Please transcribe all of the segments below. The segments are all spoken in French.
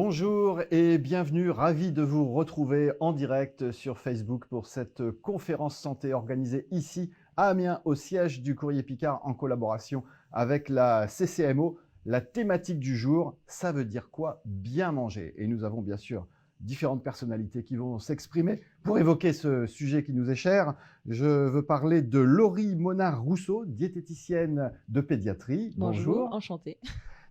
Bonjour et bienvenue, ravi de vous retrouver en direct sur Facebook pour cette conférence santé organisée ici à Amiens au siège du Courrier Picard en collaboration avec la CCMO. La thématique du jour, ça veut dire quoi bien manger? Et nous avons bien sûr différentes personnalités qui vont s'exprimer pour évoquer ce sujet qui nous est cher. Je veux parler de Laurie Monard-Rousseau, diététicienne de pédiatrie. Bonjour, Bonjour. enchantée.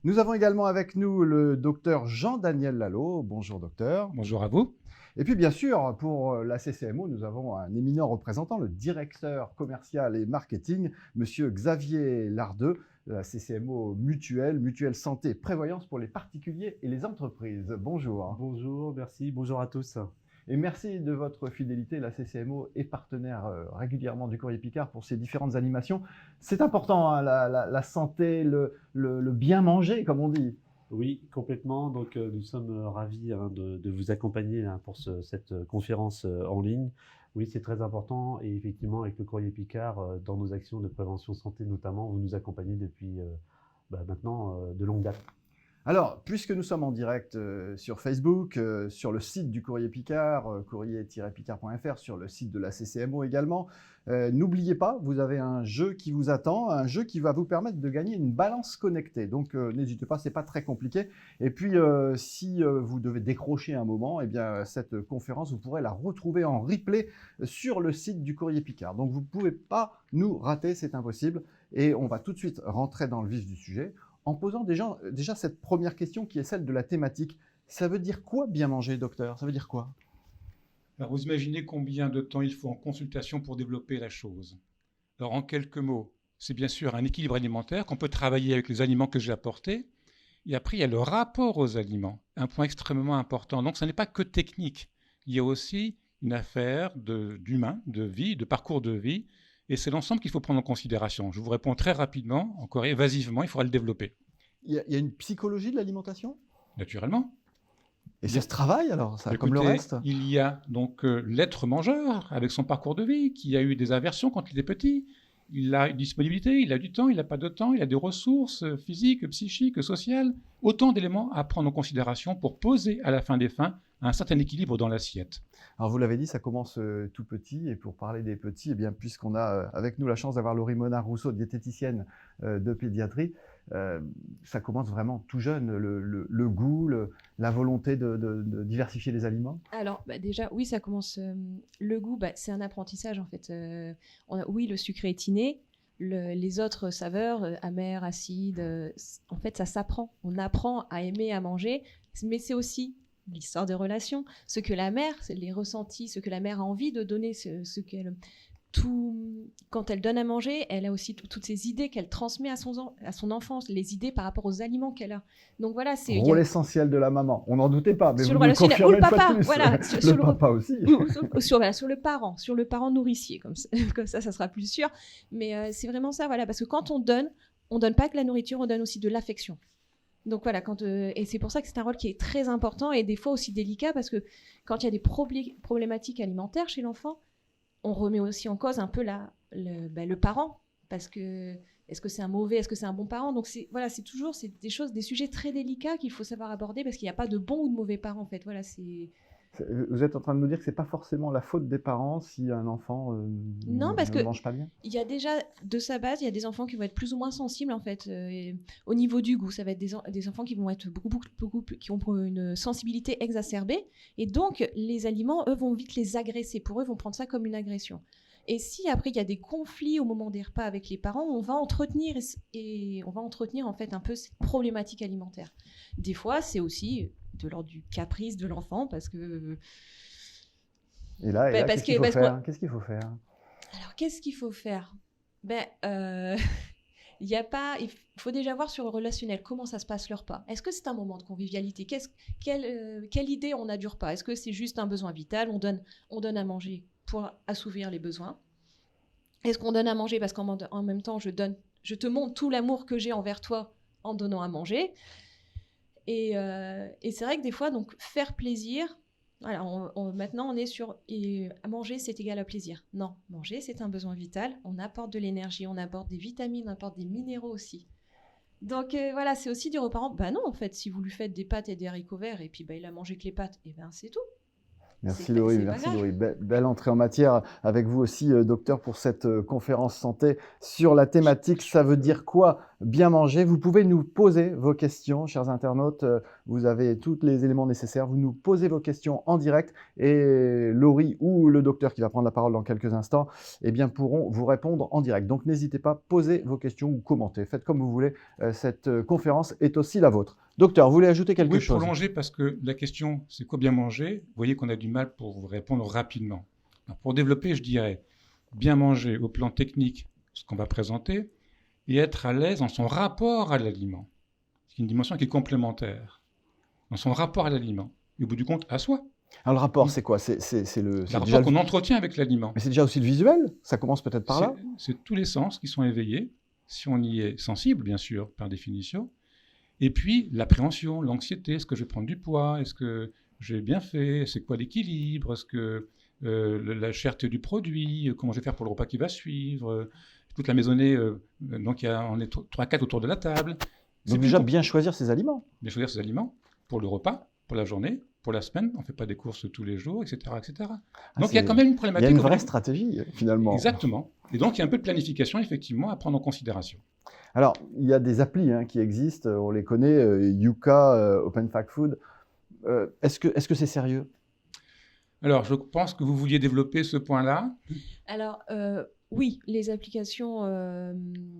Nous avons également avec nous le docteur Jean-Daniel Lalo. Bonjour docteur. Bonjour à vous. Et puis bien sûr, pour la CCMO, nous avons un éminent représentant, le directeur commercial et marketing, monsieur Xavier Lardeux, la CCMO Mutuelle Santé Prévoyance pour les particuliers et les entreprises. Bonjour. Bonjour, merci, bonjour à tous. Et merci de votre fidélité. La CCMO est partenaire régulièrement du Courrier Picard pour ces différentes animations. C'est important, hein, la santé, le bien manger, comme on dit. Oui, complètement. Donc, nous sommes ravis de vous accompagner pour cette conférence en ligne. Oui, c'est très important. Et effectivement, avec le Courrier Picard, dans nos actions de prévention santé notamment, vous nous accompagnez depuis maintenant de longue date. Alors, puisque nous sommes en direct sur Facebook, sur le site du Courrier Picard, courrier-picard.fr, sur le site de la CCMO également, n'oubliez pas, vous avez un jeu qui vous attend, un jeu qui va vous permettre de gagner une balance connectée. Donc, n'hésitez pas, c'est pas très compliqué. Et puis, si vous devez décrocher un moment, eh bien, cette conférence, vous pourrez la retrouver en replay sur le site du Courrier Picard. Donc, vous ne pouvez pas nous rater, c'est impossible. Et on va tout de suite rentrer dans le vif du sujet en posant déjà cette première question qui est celle de la thématique. Ça veut dire quoi bien manger, docteur? Ça veut dire quoi? Alors, vous imaginez combien de temps il faut en consultation pour développer la chose. Alors, en quelques mots, c'est bien sûr un équilibre alimentaire qu'on peut travailler avec les aliments que j'ai apportés. Et après, il y a le rapport aux aliments, un point extrêmement important. Donc, ce n'est pas que technique. Il y a aussi une affaire d'humain, de vie, de parcours de vie. Et c'est l'ensemble qu'il faut prendre en considération. Je vous réponds très rapidement, encore évasivement, il faudra le développer. Il y a une psychologie de l'alimentation? Naturellement. Et ça se travaille alors, ça, comme le Écoutez, reste? il y a donc l'être mangeur avec son parcours de vie, qui a eu des aversions quand il était petit. Il a une disponibilité, il a du temps, il n'a pas de temps, il a des ressources physiques, psychiques, sociales. Autant d'éléments à prendre en considération pour poser à la fin des fins un certain équilibre dans l'assiette. Alors vous l'avez dit, ça commence tout petit. Et pour parler des petits, eh bien, puisqu'on a avec nous la chance d'avoir Laurie Monard-Rousseau, diététicienne de pédiatrie, ça commence vraiment tout jeune, le goût, la volonté de diversifier les aliments. Alors, déjà, oui, ça commence. Le goût, c'est un apprentissage en fait. Oui, le sucre est inné. Les autres saveurs, amères, acides, en fait, ça s'apprend. On apprend à aimer, à manger, mais c'est aussi l'histoire des relations, ce que la mère, les ressentis, ce que la mère a envie de donner, quand elle donne à manger, elle a aussi toutes ces idées qu'elle transmet à son enfance, les idées par rapport aux aliments qu'elle a. Donc voilà, c'est rôle essentiel de la maman. On n'en doutait pas, mais sur vous le nous le relationnel confirmez ou le une fois papa, de plus. voilà, le papa aussi. sur le parent nourricier, comme ça sera plus sûr. Mais c'est vraiment ça, voilà, parce que quand on donne pas que la nourriture, on donne aussi de l'affection. Donc voilà, et c'est pour ça que c'est un rôle qui est très important et des fois aussi délicat, parce que quand il y a des problématiques alimentaires chez l'enfant, on remet aussi en cause un peu le parent, parce que est-ce que c'est un mauvais, est-ce que c'est un bon parent? Donc c'est toujours des sujets très délicats qu'il faut savoir aborder, parce qu'il n'y a pas de bon ou de mauvais parent en fait. Voilà, Vous êtes en train de nous dire que c'est pas forcément la faute des parents si un enfant ne mange pas bien? Il y a déjà, de sa base, il y a des enfants qui vont être plus ou moins sensibles en fait, au niveau du goût. Ça va être des enfants qui vont être beaucoup qui ont une sensibilité exacerbée, et donc les aliments, eux, vont vite les agresser. Pour eux, ils vont prendre ça comme une agression. Et si après il y a des conflits au moment des repas avec les parents, on va entretenir en fait un peu cette problématique alimentaire. Des fois, c'est aussi de l'ordre du caprice de l'enfant, parce que. Et là, qu'est-ce qu'il faut faire? Qu'est-ce qu'il faut faire? Alors, qu'est-ce qu'il faut faire? Il faut déjà voir sur le relationnel comment ça se passe le repas. Est-ce que c'est un moment de convivialité? Quelle idée on a du repas? Est-ce que c'est juste un besoin vital? On donne à manger pour assouvir les besoins? Est-ce qu'on donne à manger parce qu'en même temps je te montre tout l'amour que j'ai envers toi en donnant à manger? Et c'est vrai que des fois, donc, faire plaisir, voilà, maintenant on est sur manger c'est égal à plaisir. Non, manger c'est un besoin vital, on apporte de l'énergie, on apporte des vitamines, on apporte des minéraux aussi. Donc voilà, c'est aussi dire aux parents, bah non, en fait, si vous lui faites des pâtes et des haricots verts et puis il a mangé que les pâtes, et ben c'est tout. Merci Laurie, belle entrée en matière avec vous aussi, docteur, pour cette conférence santé sur la thématique. Ça veut dire quoi bien manger? Vous pouvez nous poser vos questions, chers internautes. Vous avez tous les éléments nécessaires. Vous nous posez vos questions en direct et Laurie ou le docteur qui va prendre la parole dans quelques instants, eh bien, pourront vous répondre en direct. Donc n'hésitez pas, posez vos questions ou commentez. Faites comme vous voulez. Cette conférence est aussi la vôtre. Docteur, vous voulez ajouter quelque chose? Oui, prolonger, parce que la question, c'est quoi bien manger? Vous voyez qu'on a du mal pour vous répondre rapidement. Alors, pour développer, je dirais bien manger au plan technique, ce qu'on va présenter, et être à l'aise dans son rapport à l'aliment. C'est une dimension qui est complémentaire. Dans son rapport à l'aliment. Et au bout du compte, à soi. Alors le rapport, c'est quoi? C'est le rapport qu'on entretient avec l'aliment. Mais c'est déjà aussi le visuel? Ça commence peut-être par là? C'est tous les sens qui sont éveillés, si on y est sensible, bien sûr, par définition. Et puis, l'appréhension, l'anxiété, est-ce que je vais prendre du poids? Est-ce que j'ai bien fait? C'est quoi l'équilibre? Est-ce que la cherté du produit? Comment je vais faire pour le repas qui va suivre? Toute la maisonnée, donc on est 3-4 autour de la table. Donc déjà, bien choisir ses aliments. Bien choisir ses aliments pour le repas, pour la journée, pour la semaine. On ne fait pas des courses tous les jours, etc. etc. Donc il y a quand même une problématique. Il y a une vraie stratégie, finalement. Exactement. Et donc, il y a un peu de planification, effectivement, à prendre en considération. Alors, il y a des applis qui existent, on les connaît, Yuka, Open Fact Food. Est-ce que c'est sérieux? Alors, je pense que vous vouliez développer ce point-là. Alors, oui, les applications,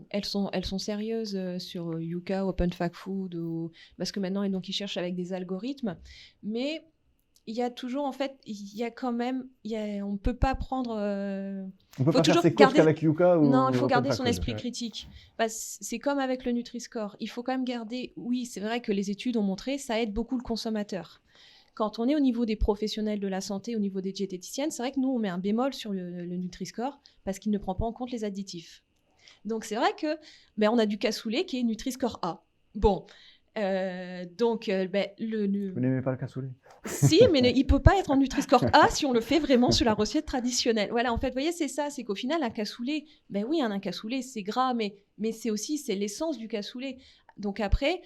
elles sont sérieuses sur Yuka, Open Fact Food, parce que maintenant, donc, ils cherchent avec des algorithmes. Mais il y a toujours, en fait, il y a quand même, on ne peut pas prendre... On peut pas faire ses courses qu'avec Yuka ou Non, il faut garder son Food. esprit critique. C'est comme avec le Nutri-Score. Il faut quand même garder... Oui, c'est vrai que les études ont montré, ça aide beaucoup le consommateur. Quand on est au niveau des professionnels de la santé, au niveau des diététiciennes, c'est vrai que nous, on met un bémol sur le Nutri-Score parce qu'il ne prend pas en compte les additifs. Donc, c'est vrai que on a du cassoulet qui est Nutri-Score A. Bon, Vous n'aimez pas le cassoulet? Si, mais il ne peut pas être en Nutri-Score A si on le fait vraiment sur la recette traditionnelle. Voilà, en fait, vous voyez, c'est ça, c'est qu'au final, un cassoulet, oui, un cassoulet, c'est gras, mais c'est l'essence du cassoulet. Donc après,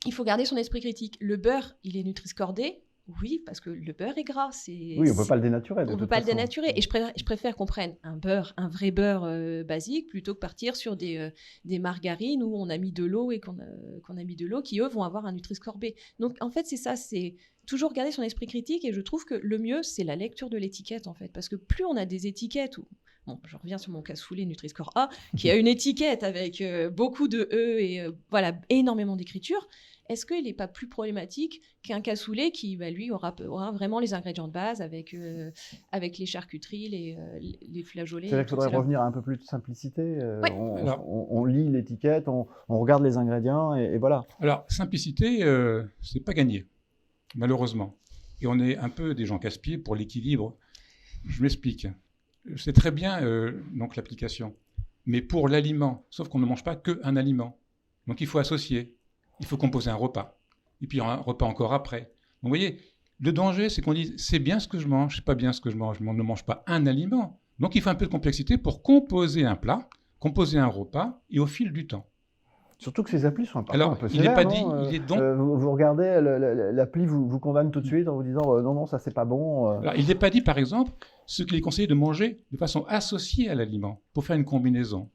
il faut garder son esprit critique. Le beurre, il est Nutri-Score D. Oui, parce que le beurre est gras. Oui, on ne peut pas le dénaturer. On ne peut pas le dénaturer. Et je préfère qu'on prenne un vrai beurre basique, plutôt que partir sur des margarines où on a mis de l'eau et qu'on a mis de l'eau qui, eux, vont avoir un Nutri-Score B. Donc, en fait, c'est ça, c'est toujours garder son esprit critique. Et je trouve que le mieux, c'est la lecture de l'étiquette, en fait. Parce que plus on a des étiquettes où... Bon, je reviens sur mon cassoulet Nutri-Score A, qui a une étiquette avec beaucoup de E et énormément d'écriture. Est-ce qu'il n'est pas plus problématique qu'un cassoulet qui, lui, aura vraiment les ingrédients de base avec les charcuteries, les flageolets? C'est-à-dire qu'il faudrait revenir à un peu plus de simplicité. Oui. On lit l'étiquette, on regarde les ingrédients et voilà. Alors, simplicité, c'est pas gagné, malheureusement. Et on est un peu des gens casse-pieds pour l'équilibre. Je m'explique. C'est très bien donc l'application, mais pour l'aliment, sauf qu'on ne mange pas qu'un aliment. Donc il faut associer, il faut composer un repas, et puis un repas encore après. Donc vous voyez, le danger, c'est qu'on dit c'est bien ce que je mange, c'est pas bien ce que je mange, mais on ne mange pas un aliment. Donc il faut un peu de complexité pour composer un plat, composer un repas, et au fil du temps. Surtout que ces applis sont alors, un peu sévères. Alors, il n'est pas dit, il est donc... vous regardez, l'appli vous condamne tout de suite en vous disant non, ça c'est pas bon. Alors, il n'est pas dit, par exemple, ce qu'il est conseillé de manger de façon associée à l'aliment, pour faire une combinaison,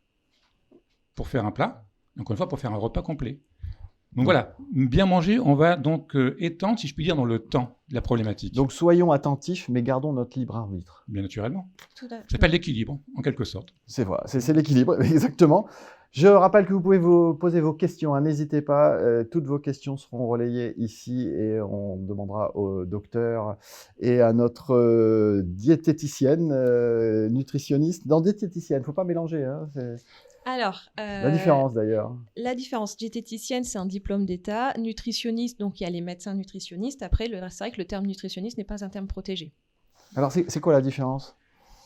pour faire un plat, encore une fois, pour faire un repas complet. Donc voilà, bien manger, on va donc étendre, si je puis dire, dans le temps, la problématique. Donc soyons attentifs, mais gardons notre libre arbitre. Bien naturellement. Ça s'appelle l'équilibre, en quelque sorte. C'est vrai, c'est l'équilibre, exactement. Je rappelle que vous pouvez vous poser vos questions, n'hésitez pas, toutes vos questions seront relayées ici et on demandera au docteur et à notre diététicienne, nutritionniste. Dans diététicienne, il ne faut pas mélanger. Alors, la différence d'ailleurs. La différence, diététicienne, c'est un diplôme d'État. Nutritionniste, donc il y a les médecins nutritionnistes. Après, c'est vrai que le terme nutritionniste n'est pas un terme protégé. Alors, c'est quoi la différence?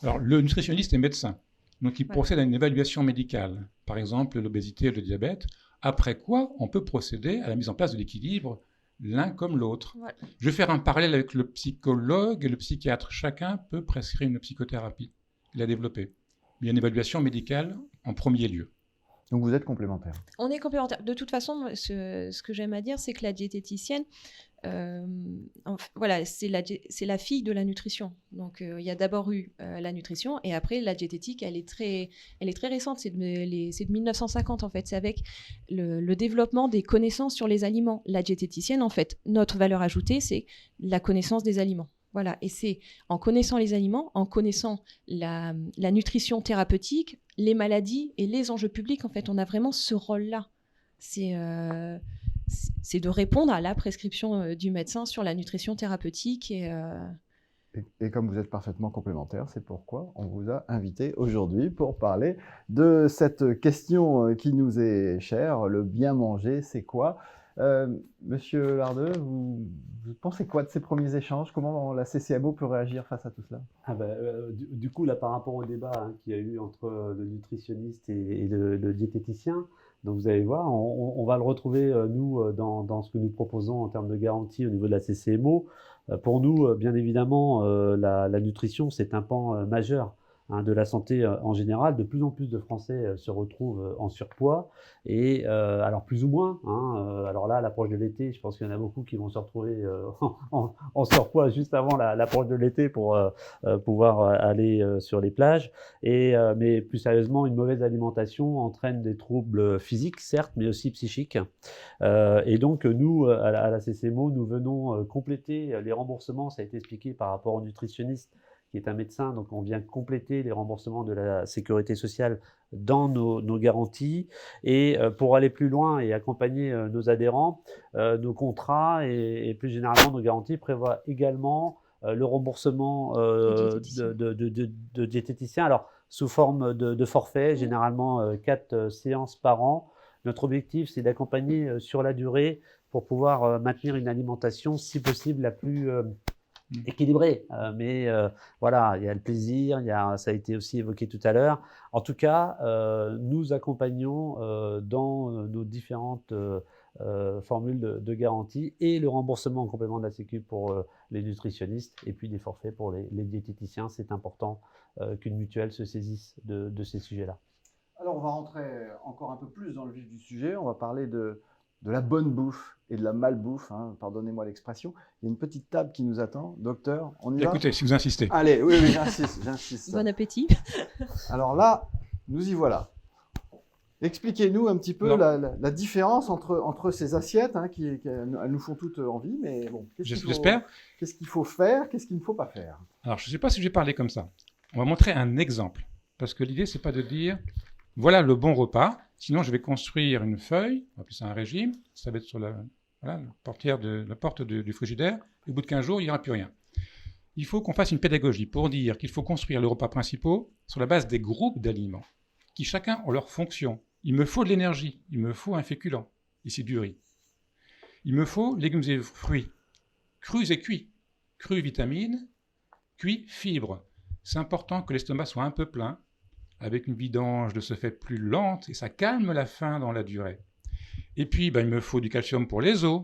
Alors, le nutritionniste est médecin. Donc, il procède à une évaluation médicale, par exemple l'obésité et le diabète, après quoi on peut procéder à la mise en place de l'équilibre l'un comme l'autre. Ouais. Je vais faire un parallèle avec le psychologue et le psychiatre. Chacun peut prescrire une psychothérapie. Il a développé. Il y a une évaluation médicale en premier lieu. Donc vous êtes complémentaires. On est complémentaires. De toute façon, ce que j'aime à dire, c'est que la diététicienne, voilà, c'est la fille de la nutrition. Donc, il y a d'abord eu la nutrition, et après, la diététique, elle est très récente. C'est de 1950, en fait. C'est avec le développement des connaissances sur les aliments. La diététicienne, en fait, notre valeur ajoutée, c'est la connaissance des aliments. Voilà, et c'est en connaissant les aliments, en connaissant la nutrition thérapeutique, les maladies et les enjeux publics, en fait, on a vraiment ce rôle-là. C'est de répondre à la prescription du médecin sur la nutrition thérapeutique. Et comme vous êtes parfaitement complémentaires, c'est pourquoi on vous a invité aujourd'hui pour parler de cette question qui nous est chère, le bien manger, c'est quoi ? Monsieur Lardeux, vous pensez quoi de ces premiers échanges? Comment la CCMO peut réagir face à tout cela? Du coup, là, par rapport au débat qu'il y a eu entre le nutritionniste et le diététicien, donc vous allez voir, on va le retrouver, nous, dans ce que nous proposons en termes de garantie au niveau de la CCMO. Pour nous, bien évidemment, la nutrition, c'est un pan majeur de la santé en général. De plus en plus de Français se retrouvent en surpoids, et alors plus ou moins. Alors là, à l'approche de l'été, je pense qu'il y en a beaucoup qui vont se retrouver en surpoids juste avant l'approche de l'été pour pouvoir aller sur les plages. Mais plus sérieusement, une mauvaise alimentation entraîne des troubles physiques, certes, mais aussi psychiques. Et donc, nous, à la CCMO, nous venons compléter les remboursements. Ça a été expliqué par rapport au nutritionniste, qui est un médecin, donc on vient compléter les remboursements de la sécurité sociale dans nos garanties. Et pour aller plus loin et accompagner nos adhérents, nos contrats et plus généralement nos garanties prévoient également le remboursement de diététiciens, alors sous forme de forfait, généralement 4 séances par an. Notre objectif, c'est d'accompagner sur la durée pour pouvoir maintenir une alimentation, si possible, la plus équilibré, mais voilà, il y a le plaisir, ça a été aussi évoqué tout à l'heure. En tout cas, nous accompagnons dans nos différentes formules de garantie, et le remboursement en complément de la Sécu pour les nutritionnistes, et puis des forfaits pour les diététiciens. C'est important qu'une mutuelle se saisisse de ces sujets-là. Alors on va rentrer encore un peu plus dans le vif du sujet, on va parler de la bonne bouffe et de la malbouffe, pardonnez-moi l'expression. Il y a une petite table qui nous attend. Docteur, on y va? Écoutez, si vous insistez. Allez, oui, j'insiste. Bon appétit. Alors là, nous y voilà. Expliquez-nous un petit peu la différence entre ces assiettes, elles nous font toutes envie, mais bon, J'espère. Qu'est-ce qu'il faut faire, qu'est-ce qu'il ne faut pas faire? Alors, je ne sais pas si je vais parler comme ça. On va montrer un exemple, parce que l'idée, c'est pas de dire voilà le bon repas. Sinon, je vais construire une feuille, on va appeler ça un régime, ça va être sur la porte du frigidaire, et au bout de 15 jours, il n'y aura plus rien. Il faut qu'on fasse une pédagogie pour dire qu'il faut construire les repas principaux sur la base des groupes d'aliments, qui chacun ont leur fonction. Il me faut de l'énergie, il me faut un féculent, ici du riz. Il me faut légumes et fruits, crus et cuits. Crus, vitamines, cuits, fibres. C'est important que l'estomac soit un peu plein, avec une vidange de ce fait plus lente, et ça calme la faim dans la durée. Et puis, il me faut du calcium pour les os,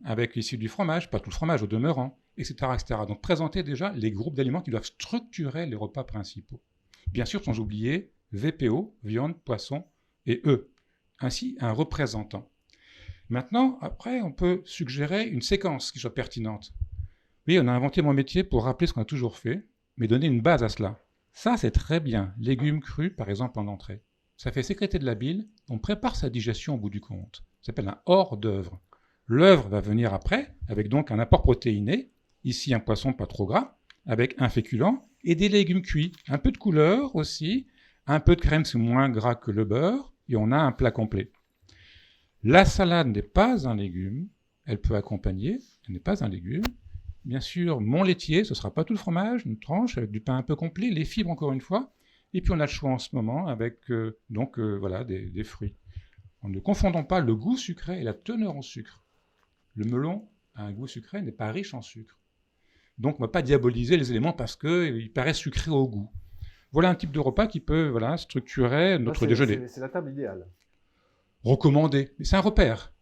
avec ici du fromage, pas tout le fromage au demeurant, etc., etc. Donc, présenter déjà les groupes d'aliments qui doivent structurer les repas principaux. Bien sûr, sans oublier VPO, viande, poisson et œufs. Ainsi, un représentant. Maintenant, après, on peut suggérer une séquence qui soit pertinente. Oui, on a inventé mon métier pour rappeler ce qu'on a toujours fait, mais donner une base à cela. Ça, c'est très bien. Légumes crus, par exemple, en entrée. Ça fait sécréter de la bile, on prépare sa digestion au bout du compte. Ça s'appelle un hors d'œuvre. L'œuvre va venir après, avec donc un apport protéiné, ici un poisson pas trop gras, avec un féculent et des légumes cuits. Un peu de couleur aussi, un peu de crème, c'est moins gras que le beurre, et on a un plat complet. La salade n'est pas un légume, elle peut accompagner, elle n'est pas un légume. Bien sûr, mon laitier, ce ne sera pas tout le fromage, une tranche avec du pain un peu complet, les fibres encore une fois, et puis on a le choix en ce moment avec des fruits. Ne confondons pas le goût sucré et la teneur en sucre. Le melon a un goût sucré, n'est pas riche en sucre. Donc on ne va pas diaboliser les éléments parce qu'ils paraissent sucrés au goût. Voilà un type de repas qui peut structurer notre déjeuner. C'est la table idéale. Recommandé, mais c'est un repère.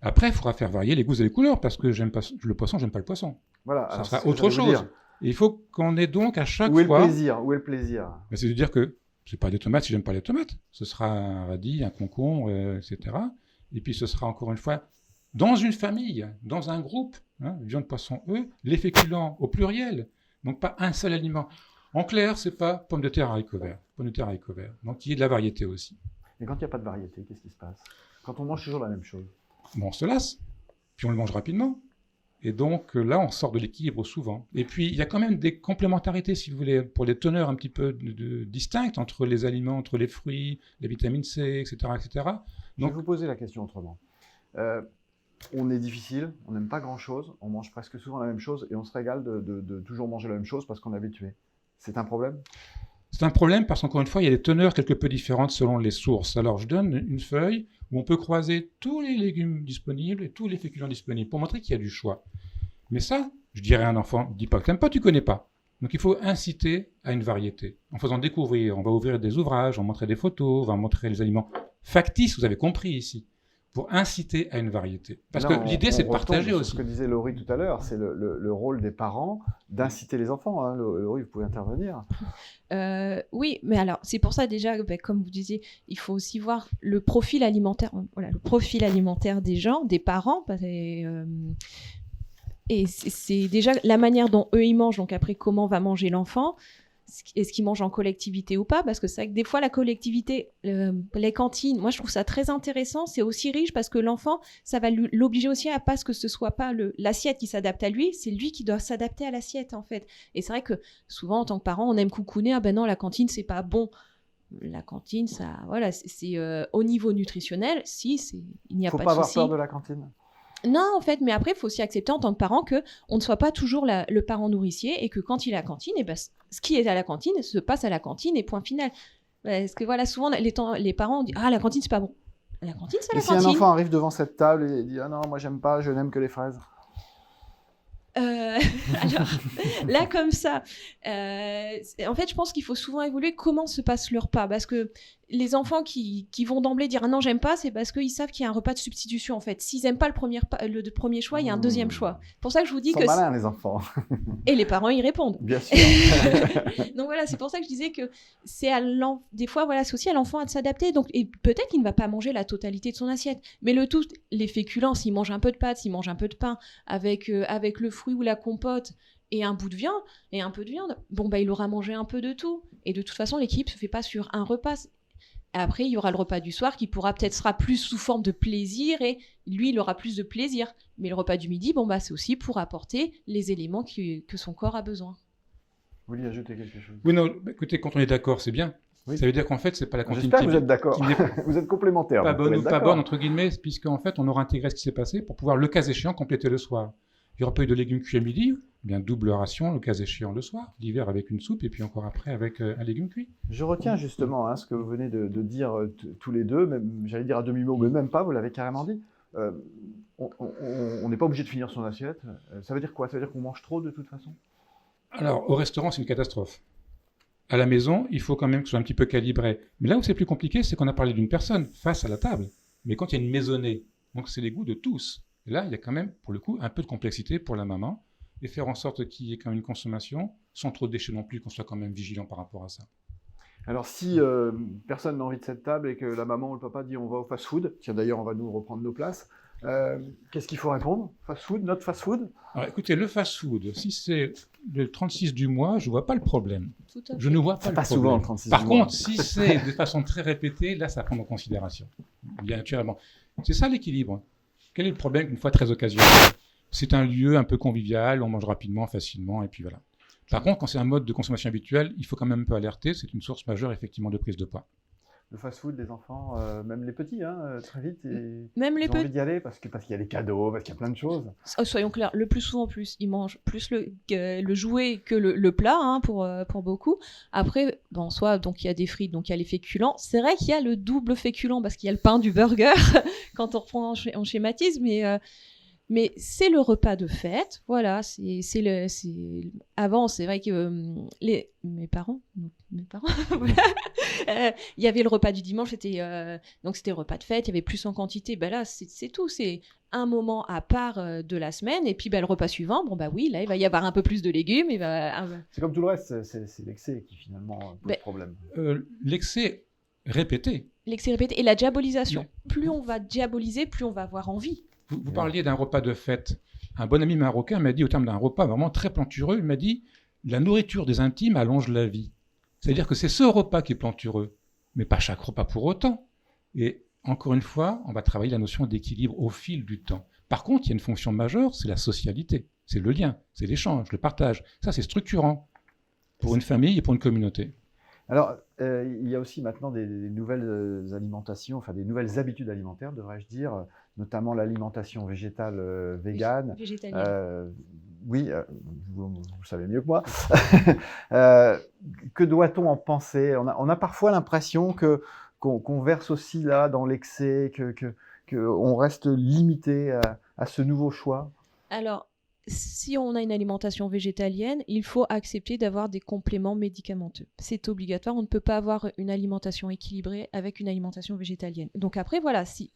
Après, il faudra faire varier les goûts et les couleurs, parce que j'aime pas le poisson, j'aime pas le poisson. Voilà. Ça sera autre chose. Et il faut qu'on ait donc à chaque fois... Où est le plaisir? C'est de dire que C'est pas des tomates si j'aime pas les tomates. Ce sera un radis, un concombre, etc. Et puis ce sera encore une fois dans une famille, dans un groupe, viande, poisson, œufs, les féculents au pluriel. Donc pas un seul aliment. En clair, c'est pas pommes de terre, haricots verts. Pommes de terre, haricots verts. Donc il y a de la variété aussi. Et quand il n'y a pas de variété, qu'est-ce qui se passe? Quand on mange toujours la même chose? Bon, on se lasse, puis on le mange rapidement. Et donc là, on sort de l'équilibre souvent. Et puis, il y a quand même des complémentarités, si vous voulez, pour des teneurs un petit peu distinctes entre les aliments, entre les fruits, les vitamines C, etc. etc. Donc, je vais vous poser la question autrement. On est difficile, on n'aime pas grand-chose, on mange presque souvent la même chose et on se régale de toujours manger la même chose parce qu'on est habitué. C'est un problème? C'est un problème parce qu'encore une fois, il y a des teneurs quelque peu différentes selon les sources. Alors, je donne une feuille où on peut croiser tous les légumes disponibles et tous les féculents disponibles pour montrer qu'il y a du choix. Mais ça, je dirais à un enfant, dis pas que t'aimes pas, tu connais pas. Donc il faut inciter à une variété. En faisant découvrir, on va ouvrir des ouvrages, on va montrer des photos, on va montrer les aliments factices, vous avez compris ici, pour inciter à une variété. Parce que l'idée, c'est de partager aussi. Ce que disait Laurie tout à l'heure, c'est le rôle des parents d'inciter les enfants. Hein. Laurie, vous pouvez intervenir. Oui, mais alors, c'est pour ça déjà, comme vous disiez, il faut aussi voir le profil alimentaire, le profil alimentaire des gens, des parents. Et c'est déjà la manière dont eux, ils mangent. Donc après, comment va manger l'enfant? Est-ce qu'ils mangent en collectivité ou pas? Parce que c'est vrai que des fois, la collectivité, les cantines, moi, je trouve ça très intéressant. C'est aussi riche parce que l'enfant, ça va l'obliger aussi à pas que ce soit pas l'assiette qui s'adapte à lui, c'est lui qui doit s'adapter à l'assiette, en fait. Et c'est vrai que souvent, en tant que parent, on aime coucouner. Ah ben non, la cantine, c'est pas bon. La cantine, ça, voilà, c'est au niveau nutritionnel, il n'y a pas de souci. Faut pas avoir peur de la cantine. Non, en fait, mais après, il faut aussi accepter en tant que parent qu'on ne soit pas toujours le parent nourricier et que quand il est à la cantine, ce qui est à la cantine se passe à la cantine et point final. Parce que voilà, souvent, les parents disent « Ah, la cantine, c'est pas bon. » La cantine, c'est la cantine. Et si un enfant arrive devant cette table et dit « Ah non, moi, j'aime pas, je n'aime que les fraises ». Alors, là, comme ça, en fait, je pense qu'il faut souvent évoluer comment se passe le repas. Parce que les enfants qui vont d'emblée dire « Ah non, j'aime pas », c'est parce qu'ils savent qu'il y a un repas de substitution, en fait. S'ils n'aiment pas le premier choix, il y a un deuxième choix. C'est pour ça que je vous dis Ils sont malins, les enfants. Et les parents y répondent. Bien sûr. Donc voilà, c'est pour ça que je disais que c'est des fois, voilà, c'est aussi à l'enfant de s'adapter. Donc, et peut-être qu'il ne va pas manger la totalité de son assiette. Mais le tout, les féculents, s'il mange un peu de pâtes, s'il mange un peu de pain, avec le fruit ou la compote, et un bout de viande, et un peu de viande, bon, il aura mangé un peu de tout. Et de toute façon, l'équilibre se fait pas sur un repas. Après, il y aura le repas du soir qui sera plus sous forme de plaisir et lui, il aura plus de plaisir. Mais le repas du midi, c'est aussi pour apporter les éléments que son corps a besoin. Vous vouliez ajouter quelque chose? Oui, non, écoutez, quand on est d'accord, c'est bien. Oui. Ça veut dire qu'en fait, c'est pas la cantine. J'espère que vous êtes d'accord. Vous êtes complémentaires. Pas bonne ou pas bonne, entre guillemets, puisqu'en fait, on aura intégré ce qui s'est passé pour pouvoir, le cas échéant, compléter le soir. Il n'y aura pas eu de légumes cuits à midi, bien double ration, le cas échéant le soir, l'hiver avec une soupe et puis encore après avec un légume cuit. Je retiens justement ce que vous venez de dire tous les deux, même, j'allais dire à demi-mot, mais même pas, vous l'avez carrément dit. On n'est pas obligé de finir son assiette. Ça veut dire quoi? Ça veut dire qu'on mange trop de toute façon? Alors, au restaurant, c'est une catastrophe. À la maison, il faut quand même que ce soit un petit peu calibré. Mais là où c'est plus compliqué, c'est qu'on a parlé d'une personne face à la table. Mais quand il y a une maisonnée, donc c'est les goûts de tous. Et là, il y a quand même, pour le coup, un peu de complexité pour la maman, et faire en sorte qu'il y ait quand même une consommation, sans trop de déchets non plus, qu'on soit quand même vigilant par rapport à ça. Alors, si personne n'a envie de cette table et que la maman ou le papa dit on va au fast-food, tiens d'ailleurs, on va nous reprendre nos places, qu'est-ce qu'il faut répondre? Fast-food, notre fast-food? Alors écoutez, le fast-food, si c'est le 36 du mois, je ne vois pas le problème. Je ne vois pas le problème. Souvent, le 36 Par du contre, mois. si c'est de façon très répétée, là, ça prend en considération. Bien naturellement. C'est ça l'équilibre. Quel est le problème une fois très occasionnel? C'est un lieu un peu convivial, on mange rapidement, facilement, et puis voilà. Par contre, quand c'est un mode de consommation habituel, il faut quand même un peu alerter, c'est une source majeure effectivement de prise de poids. Le fast-food des enfants, même les petits, très vite, même les ils ont envie d'y aller parce qu'il y a les cadeaux, parce qu'il y a plein de choses. Soyons clairs, le plus souvent plus, ils mangent plus le jouet que le plat pour beaucoup. Après, soit donc il y a des frites, donc il y a les féculents. C'est vrai qu'il y a le double féculent parce qu'il y a le pain du burger quand on reprend en schématise, mais c'est le repas de fête, voilà. Avant, c'est vrai que mes parents, voilà. Il y avait le repas du dimanche, donc c'était repas de fête, il y avait plus en quantité. Là, c'est tout, c'est un moment à part de la semaine, et puis le repas suivant, bon bah oui, là il va y avoir un peu plus de légumes. C'est comme tout le reste, c'est l'excès qui finalement pose problème. L'excès répété. L'excès répété et la diabolisation. Mais- Plus on va diaboliser, plus on va avoir envie. Vous parliez d'un repas de fête. Un bon ami marocain m'a dit, au terme d'un repas vraiment très plantureux, il m'a dit « La nourriture des intimes allonge la vie ». C'est-à-dire que c'est ce repas qui est plantureux, mais pas chaque repas pour autant. Et encore une fois, on va travailler la notion d'équilibre au fil du temps. Par contre, il y a une fonction majeure, c'est la socialité, c'est le lien, c'est l'échange, le partage. Ça, c'est structurant pour une famille et pour une communauté. Alors, il y a aussi maintenant des nouvelles alimentations, enfin des nouvelles habitudes alimentaires, devrais-je dire, notamment l'alimentation végétale végane. Végétalienne. Oui, vous savez mieux que moi. Que doit-on en penser? On a parfois l'impression qu'on verse aussi là dans l'excès, qu'on reste limité à ce nouveau choix. Alors, si on a une alimentation végétalienne, il faut accepter d'avoir des compléments médicamenteux. C'est obligatoire, on ne peut pas avoir une alimentation équilibrée avec une alimentation végétalienne. Donc après, voilà, si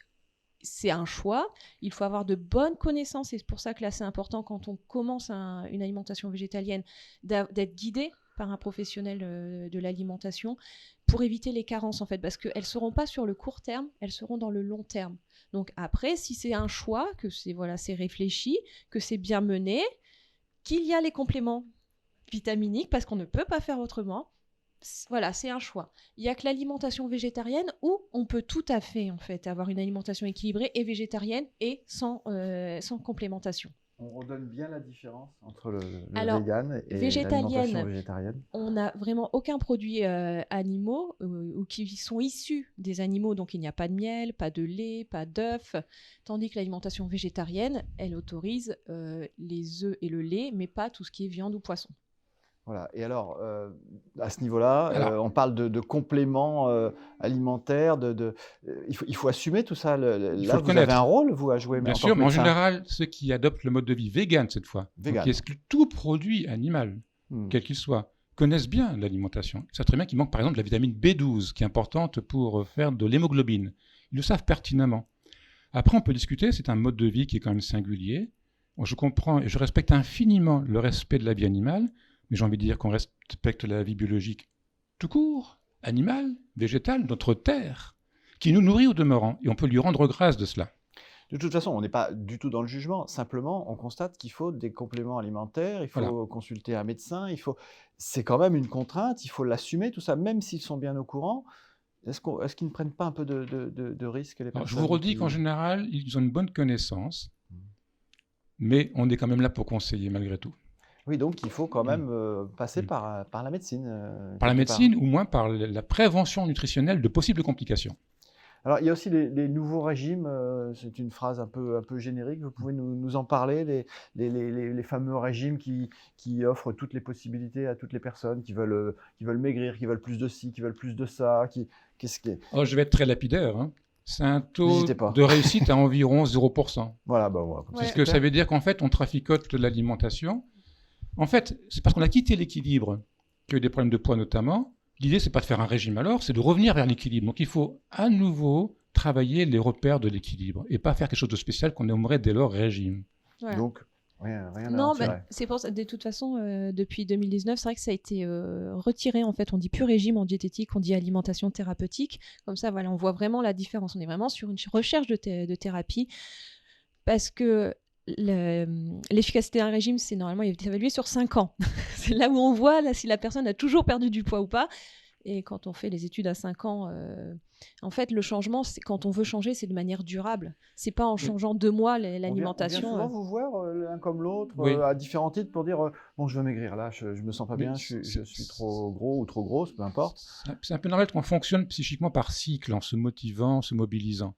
c'est un choix, il faut avoir de bonnes connaissances, et c'est pour ça que là c'est important quand on commence une alimentation végétalienne d'être guidé par un professionnel de l'alimentation pour éviter les carences en fait, parce qu'elles ne seront pas sur le court terme, elles seront dans le long terme. Donc après, si c'est un choix, que c'est réfléchi, que c'est bien mené, qu'il y a les compléments vitaminiques, parce qu'on ne peut pas faire autrement, voilà, c'est un choix. Il n'y a que l'alimentation végétarienne où on peut tout à fait en fait avoir une alimentation équilibrée et végétarienne et sans complémentation. On redonne bien la différence entre le Alors, vegan et végétalienne, l'alimentation végétarienne. On n'a vraiment aucun produit animaux ou qui sont issus des animaux, donc il n'y a pas de miel, pas de lait, pas d'œufs, tandis que l'alimentation végétarienne, elle autorise les œufs et le lait, mais pas tout ce qui est viande ou poisson. Voilà. Et alors, à ce niveau-là, on parle de compléments alimentaires. Il faut assumer tout ça. Là, vous avez un rôle, vous, à jouer. Bien en sûr, tant que mais en médecin. général, ceux qui adoptent le mode de vie vegan cette fois, donc qui excluent tout produit animal, quel qu'il soit, connaissent bien l'alimentation. Ils savent très bien qu'il manque par exemple de la vitamine B12, qui est importante pour faire de l'hémoglobine. Ils le savent pertinemment. Après, on peut discuter, c'est un mode de vie qui est quand même singulier. Je comprends et je respecte infiniment le respect de la vie animale, mais j'ai envie de dire qu'on respecte la vie biologique tout court, animale, végétale, notre terre, qui nous nourrit au demeurant, et on peut lui rendre grâce de cela. De toute façon, on n'est pas du tout dans le jugement. Simplement, on constate qu'il faut des compléments alimentaires, il faut consulter un médecin, c'est quand même une contrainte, il faut l'assumer, tout ça, même s'ils sont bien au courant. Est-ce qu'ils ne prennent pas un peu de risques, les personnes? Alors, je vous redis qu'en général, ils ont une bonne connaissance, mais on est quand même là pour conseiller malgré tout. Oui, donc il faut quand même passer par la médecine. Par la médecine, ou moins par la prévention nutritionnelle de possibles complications. Alors, il y a aussi les nouveaux régimes, c'est une phrase un peu générique, vous pouvez nous en parler, les fameux régimes qui offrent toutes les possibilités à toutes les personnes qui veulent maigrir, qui veulent plus de ci, qui veulent plus de ça, qu'est-ce qui est... Oh, je vais être très lapidaire, hein. C'est un taux de réussite à environ 0%. Voilà, bah voilà. Parce que ça veut dire qu'en fait, on traficote l'alimentation. En fait, c'est parce qu'on a quitté l'équilibre qu'il y a eu des problèmes de poids notamment. L'idée, c'est pas de faire un régime alors, c'est de revenir vers l'équilibre. Donc il faut à nouveau travailler les repères de l'équilibre et pas faire quelque chose de spécial qu'on nommerait dès lors régime. Voilà. Donc, rien à non, en tirer. c'est pour ça, de toute façon, depuis 2019, c'est vrai que ça a été retiré. En fait, on dit plus régime en diététique, on dit alimentation thérapeutique. Comme ça, voilà, on voit vraiment la différence. On est vraiment sur une recherche de thérapie parce que l'efficacité d'un régime, c'est normalement évalué sur 5 ans. C'est là où on voit si la personne a toujours perdu du poids ou pas. Et quand on fait les études à 5 ans, en fait, le changement, quand on veut changer, c'est de manière durable. C'est pas en changeant 2 mois l'alimentation. On vient souvent vous voir, l'un comme l'autre, à différents titres, pour dire bon, je veux maigrir, là, je me sens pas bien, je suis trop gros ou trop grosse, peu importe. C'est un peu normal qu'on fonctionne psychiquement par cycle, en se motivant, se mobilisant.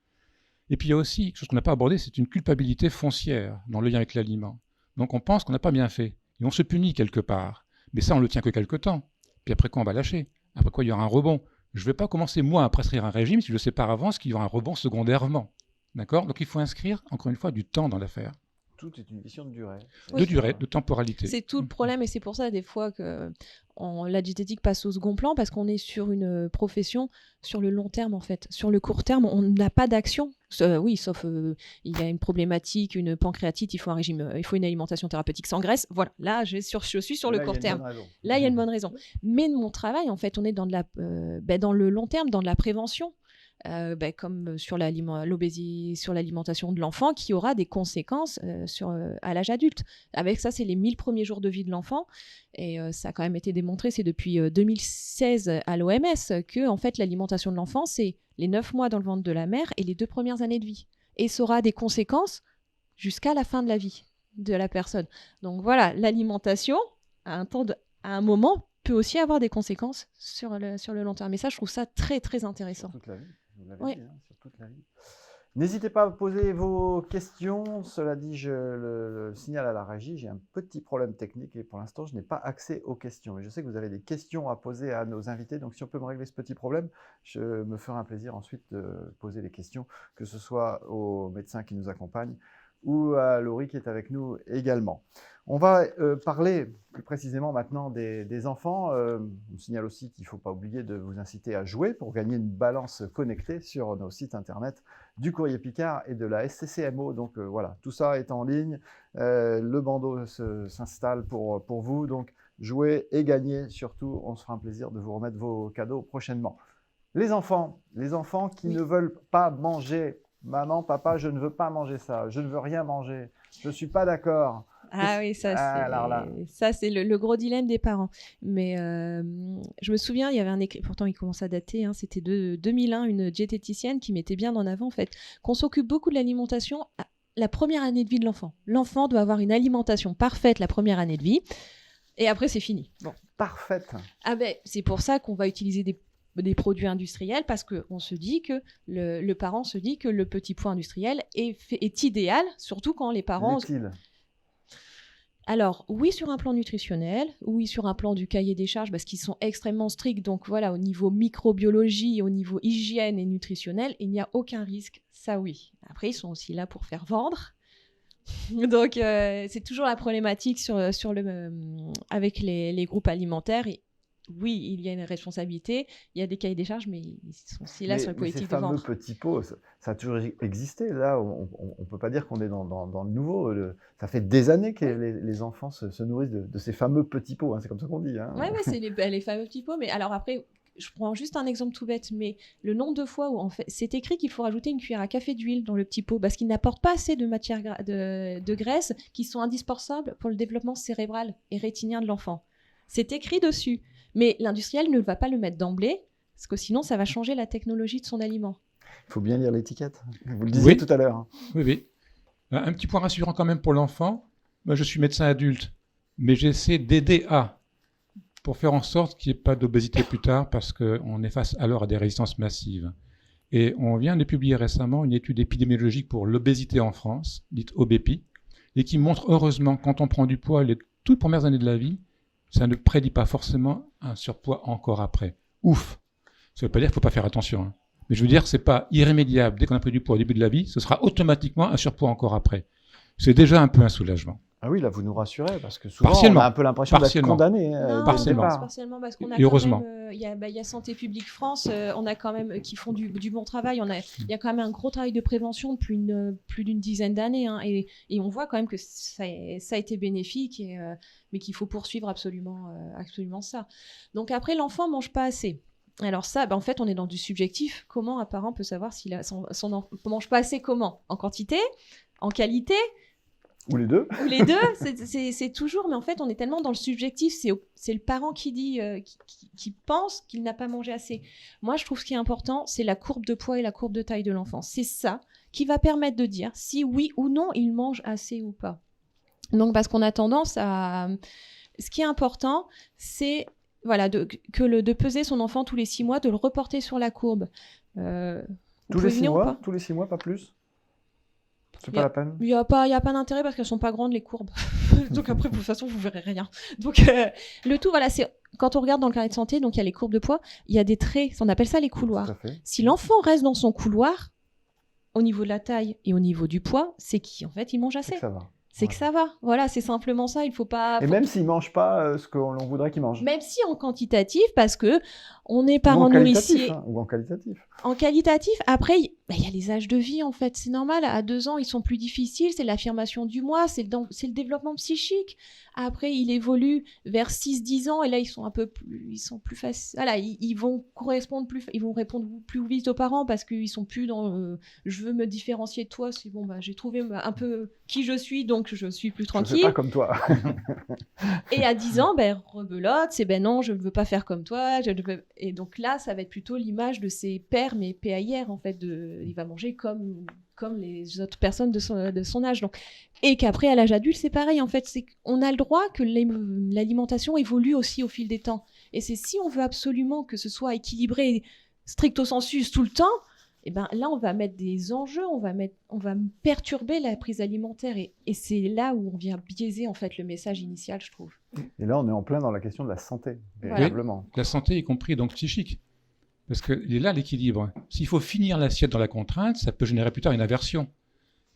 Et puis il y a aussi quelque chose qu'on n'a pas abordé, c'est une culpabilité foncière dans le lien avec l'aliment. Donc on pense qu'on n'a pas bien fait, et on se punit quelque part. Mais ça, on le tient que quelque temps. Puis après quoi, on va lâcher. Après quoi, il y aura un rebond. Je ne vais pas commencer, moi, à prescrire un régime si je le sais par avance qu'il y aura un rebond secondairement. D'accord ? Donc il faut inscrire, encore une fois, du temps dans l'affaire. Tout est une question de durée. De durée, de temporalité. C'est tout le problème et c'est pour ça des fois que la diététique passe au second plan parce qu'on est sur une profession sur le long terme en fait. Sur le court terme, on n'a pas d'action. Oui, sauf il y a une problématique, une pancréatite, il faut un régime, il faut une alimentation thérapeutique sans graisse. Voilà, là je suis sur le court terme. Là il y a une bonne raison. Mais de mon travail en fait, on est dans dans le long terme, dans de la prévention. Comme sur l'alimentation de l'enfant qui aura des conséquences à l'âge adulte. Avec ça, c'est les 1000 premiers jours de vie de l'enfant et ça a quand même été démontré, c'est depuis 2016 à l'OMS que en fait, l'alimentation de l'enfant, c'est les 9 mois dans le ventre de la mère et les 2 premières années de vie. Et ça aura des conséquences jusqu'à la fin de la vie de la personne. Donc voilà, l'alimentation, à un moment, peut aussi avoir des conséquences sur le long terme. Et ça, je trouve ça très, très intéressant. Toute la vie. Vous l'avez dit, sur toute la vie. N'hésitez pas à poser vos questions. Cela dit, je le signale à la régie, j'ai un petit problème technique et pour l'instant, je n'ai pas accès aux questions. Mais je sais que vous avez des questions à poser à nos invités. Donc, si on peut me régler ce petit problème, je me ferai un plaisir ensuite de poser les questions, que ce soit aux médecins qui nous accompagnent ou à Laurie qui est avec nous également. On va parler plus précisément maintenant des enfants. On signale aussi qu'il ne faut pas oublier de vous inciter à jouer pour gagner une balance connectée sur nos sites internet du Courrier Picard et de la SCCMO. Donc voilà, tout ça est en ligne. Le bandeau s'installe pour vous. Donc jouez et gagnez. Surtout, on se fera un plaisir de vous remettre vos cadeaux prochainement. Les enfants qui ne veulent pas manger. Maman, papa, je ne veux pas manger ça. Je ne veux rien manger. Je ne suis pas d'accord. Ah oui, ça c'est le gros dilemme des parents. Mais je me souviens, il y avait un écrit, pourtant il commence à dater, hein, c'était de 2001, une diététicienne qui mettait bien en avant en fait, qu'on s'occupe beaucoup de l'alimentation la première année de vie de l'enfant. L'enfant doit avoir une alimentation parfaite la première année de vie, et après c'est fini. Bon. Parfaite. Ah ben, c'est pour ça qu'on va utiliser des produits industriels parce qu'on se dit que le parent se dit que le petit pois industriel est idéal, surtout quand les parents... L'est-il ? Alors, oui, sur un plan nutritionnel, oui, sur un plan du cahier des charges, parce qu'ils sont extrêmement stricts. Donc voilà, au niveau microbiologie, au niveau hygiène et nutritionnel, il n'y a aucun risque. Ça, oui. Après, ils sont aussi là pour faire vendre. Donc, c'est toujours la problématique avec les groupes alimentaires. Et, oui, il y a une responsabilité, il y a des cahiers des charges, mais ils sont aussi là sur la politique de vente. Ces fameux petits pots, ça a toujours existé. Là, on ne peut pas dire qu'on est dans le nouveau. Ça fait des années que les enfants se nourrissent de ces fameux petits pots. Hein, c'est comme ça qu'on dit. Hein. Oui, c'est les fameux petits pots. Mais alors après, je prends juste un exemple tout bête, mais le nombre de fois où en fait, c'est écrit qu'il faut rajouter une cuillère à café d'huile dans le petit pot parce qu'il n'apporte pas assez de matières de graisse qui sont indispensables pour le développement cérébral et rétinien de l'enfant. C'est écrit dessus. Mais l'industriel ne va pas le mettre d'emblée, parce que sinon, ça va changer la technologie de son aliment. Il faut bien lire l'étiquette. Vous le disiez tout à l'heure. Oui. Un petit point rassurant quand même pour l'enfant. Moi, je suis médecin adulte, mais j'essaie d'aider pour faire en sorte qu'il n'y ait pas d'obésité plus tard, parce qu'on est face alors à des résistances massives. Et on vient de publier récemment une étude épidémiologique pour l'obésité en France, dite OBEPI, et qui montre heureusement, quand on prend du poids les toutes premières années de la vie, ça ne prédit pas forcément un surpoids encore après. Ouf. Ça ne veut pas dire qu'il ne faut pas faire attention. Hein. Mais je veux dire, ce n'est pas irrémédiable. Dès qu'on a pris du poids au début de la vie, ce sera automatiquement un surpoids encore après. C'est déjà un peu un soulagement. Ah oui, là, vous nous rassurez, parce que souvent, on a un peu l'impression d'être condamné. Non, partiellement. Partiellement, parce qu'on a heureusement. quand même, il y a Santé publique France, on a quand même, qui font du bon travail. Il y a quand même un gros travail de prévention depuis plus d'une dizaine d'années. Hein, et on voit quand même que ça a été bénéfique, mais qu'il faut poursuivre absolument ça. Donc après, l'enfant ne mange pas assez. Alors ça, en fait, on est dans du subjectif. Comment un parent peut savoir s'il a son enfant ne mange pas assez? Comment? En quantité? En qualité? Ou les deux. Ou les deux, c'est toujours, mais en fait, on est tellement dans le subjectif, c'est le parent qui dit, qui pense qu'il n'a pas mangé assez. Moi, je trouve ce qui est important, c'est la courbe de poids et la courbe de taille de l'enfant. C'est ça qui va permettre de dire si oui ou non il mange assez ou pas. Donc, parce qu'on a tendance à... Ce qui est important, c'est voilà, de peser son enfant tous les 6 mois, de le reporter sur la courbe. Tous les 6 mois, pas plus? C'est pas la peine. Il n'y a pas d'intérêt parce qu'elles ne sont pas grandes, les courbes. Donc après, de toute façon, vous ne verrez rien. Donc le tout, voilà, c'est quand on regarde dans le carnet de santé, donc il y a les courbes de poids, il y a des traits, on appelle ça les couloirs. Si l'enfant reste dans son couloir, au niveau de la taille et au niveau du poids, c'est qu'en fait, il mange assez. Ça va. c'est que ça va. Voilà, c'est simplement ça. Il faut pas. Et même s'ils ne mangent pas ce que l'on voudrait qu'ils mangent. Même si en quantitatif, parce que on est Ou en parents qualitatif. nourriciers. Ou en qualitatif. En qualitatif, après, il y a les âges de vie, en fait. C'est normal. À 2 ans, ils sont plus difficiles. C'est l'affirmation du moi. C'est le développement psychique. Après, il évolue vers 6-10 ans. Et là, ils sont un peu plus... Ils sont plus faciles. Voilà, ils vont correspondre plus... Ils vont répondre plus vite aux parents parce qu'ils sont plus dans... je veux me différencier de toi. C'est bon, j'ai trouvé un peu qui je suis, donc je suis plus Je tranquille. ne fais pas comme toi. Et à 10 ans, rebelote, c'est non, je ne veux pas faire comme toi. Et donc là, ça va être plutôt l'image de ses pères, mais PAIR, en fait. Il va manger comme les autres personnes de son âge. Donc. Et qu'après, à l'âge adulte, c'est pareil. En fait, on a le droit que l'alimentation évolue aussi au fil des temps. Et c'est si on veut absolument que ce soit équilibré, stricto sensus, tout le temps, et là, on va mettre des enjeux, on va perturber la prise alimentaire. Et c'est là où on vient biaiser, en fait, le message initial, je trouve. Et là, on est en plein dans la question de la santé, Voilà. véritablement. La santé, y compris donc psychique. Parce qu'il est là l'équilibre. S'il faut finir l'assiette dans la contrainte, ça peut générer plus tard une aversion.